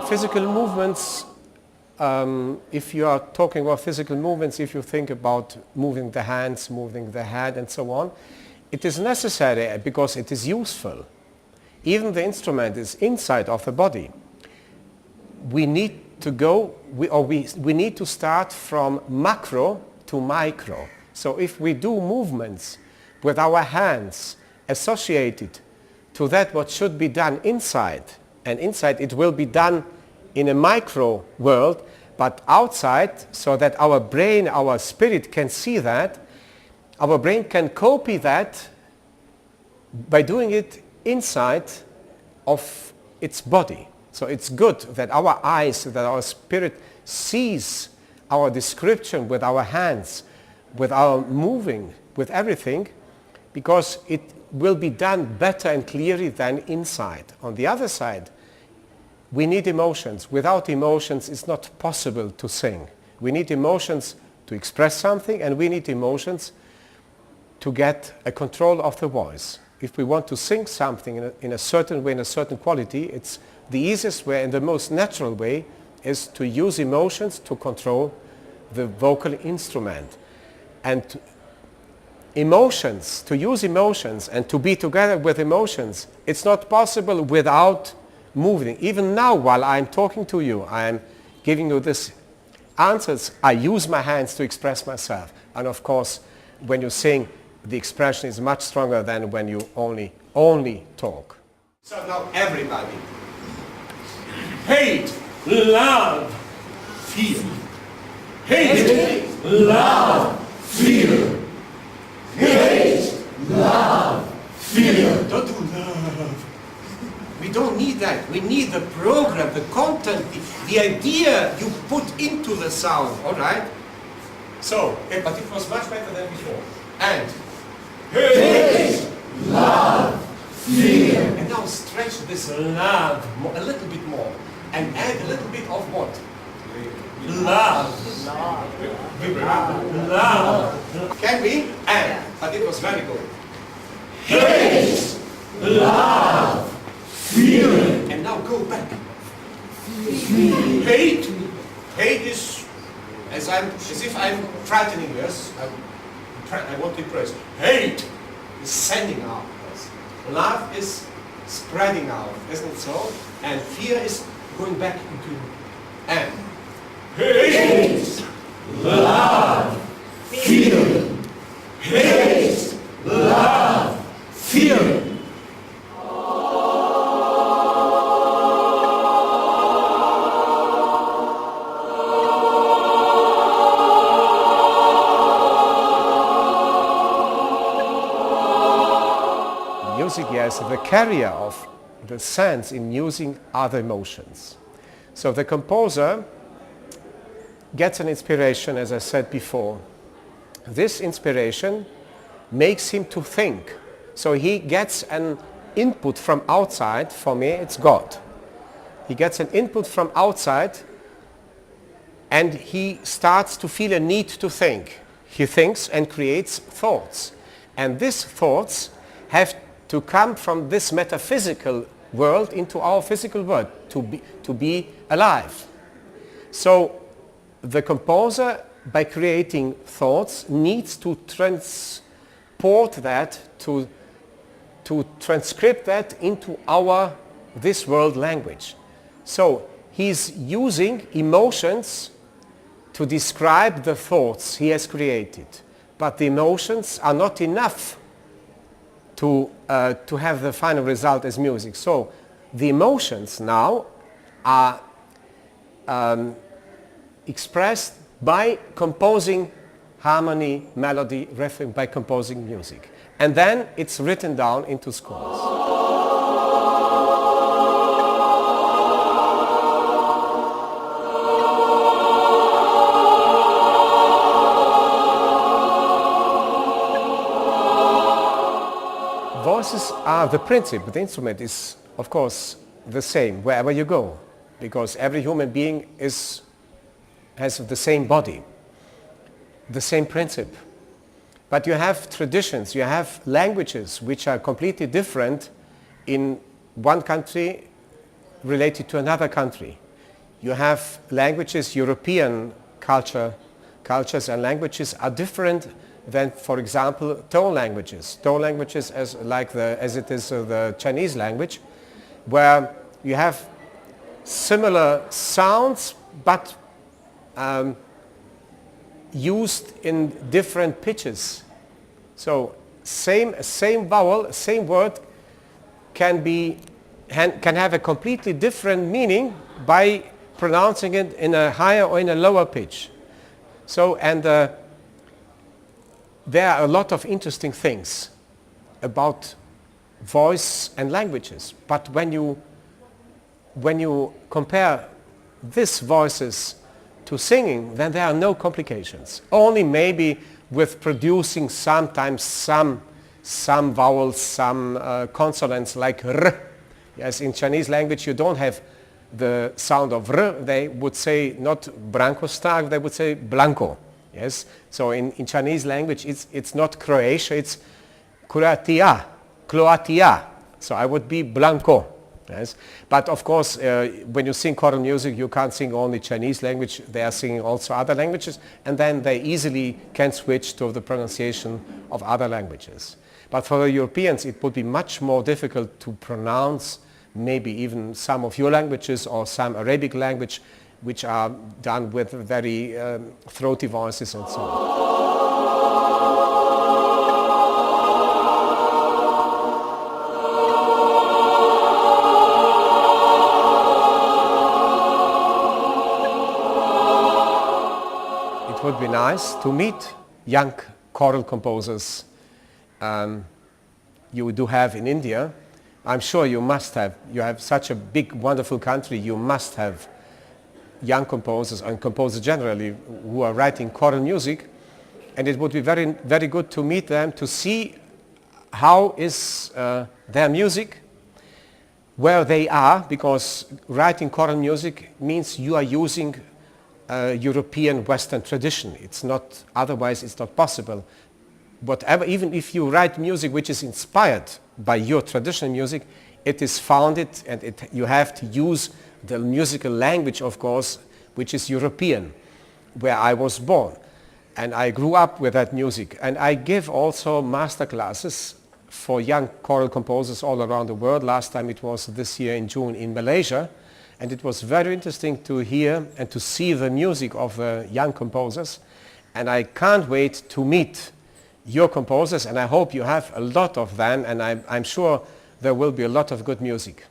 Physical movements, if you are talking about physical movements, if you think about moving the hands, moving the head and so on, it is necessary because it is useful. Even the instrument is inside of the body. We need to go, we need to start from macro to micro. So if we do movements with our hands associated to that what should be done inside, and inside it will be done in a micro world, but outside, so that our brain, our spirit can see that, our brain can copy that by doing it inside of its body. So it's good that our eyes, that our spirit sees our description with our hands, with our moving, with everything, because it will be done better and clearly than inside. On the other side, we need emotions. Without emotions, it's not possible to sing. We need emotions to express something, and we need emotions to get a control of the voice. If we want to sing something in a certain way, in a certain quality, it's the easiest way and the most natural way is to use emotions to control the vocal instrument. And emotions, to use emotions and to be together with emotions, it's not possible without moving. Even now, while I'm talking to you, I'm giving you these answers, I use my hands to express myself. And of course, when you sing, the expression is much stronger than when you only talk. So now everybody. Hate, love, fear. Hate, love, fear. Hate, love, fear. Don't do love. We don't need that. We need the program, the content, the idea you put into the sound, all right? So, but it was much better than before. And hate, love, fear. And now stretch this love a little bit more. And add a little bit of what? Love. Love. Can we? And, but it was very good. Hate, love, fear. And now go back. Hate. Hate is as if I'm frightening us. I want to impress. Hate is sending out. Love is spreading out, isn't it so? And fear is going back into and hate, love, fear. Hate, love, fear. Music, yes, the carrier of the sense in using other emotions. So the composer gets an inspiration, as I said before. This inspiration makes him to think. So he gets an input from outside. For me, it's God. He gets an input from outside and he starts to feel a need to think. He thinks and creates thoughts. And these thoughts have to come from this metaphysical world into our physical world, to be alive. So the composer, by creating thoughts, needs to transport that, to transcript that into this world language. So he's using emotions to describe the thoughts he has created. But the emotions are not enough to have the final result as music. So the emotions now are expressed by composing harmony, melody, rhythm, by composing music. And then it's written down into scores. Voices are the principle. The instrument is, of course, the same wherever you go, because every human being has the same body, the same principle. But you have traditions, you have languages which are completely different in one country related to another country. you have languages, European cultures and languages are different than, for example, tone languages. Tone languages as it is the Chinese language, where you have similar sounds but used in different pitches. So same vowel, same word can have a completely different meaning by pronouncing it in a higher or in a lower pitch. So, and there are a lot of interesting things about voice and languages. But when you compare these voices to singing, then there are no complications. Only maybe with producing sometimes some vowels, some consonants like r. Yes, in Chinese language you don't have the sound of r. They would say not Branko Stark, they would say Blanco. Yes, so in Chinese language it's not Croatia, it's Croatia. So I would be Blanco. Yes, but of course when you sing choral music you can't sing only Chinese language, they are singing also other languages, and then they easily can switch to the pronunciation of other languages. But for the Europeans it would be much more difficult to pronounce maybe even some of your languages or some Arabic language, which are done with very throaty voices and so on. It would be nice to meet young choral composers you do have in India. I'm sure you must have. You have such a big, wonderful country. You must have young composers and composers generally who are writing choral music. And it would be very, very good to meet them, to see how is their music, where they are, because writing choral music means you are using European Western tradition. It's not, otherwise it's not possible. Whatever, even if you write music which is inspired by your traditional music, it is founded and you have to use the musical language, of course, which is European, where I was born. And I grew up with that music. And I give also master classes for young choral composers all around the world. Last time it was this year in June in Malaysia. And it was very interesting to hear and to see the music of the young composers. And I can't wait to meet your composers, and I hope you have a lot of them, and I'm sure there will be a lot of good music.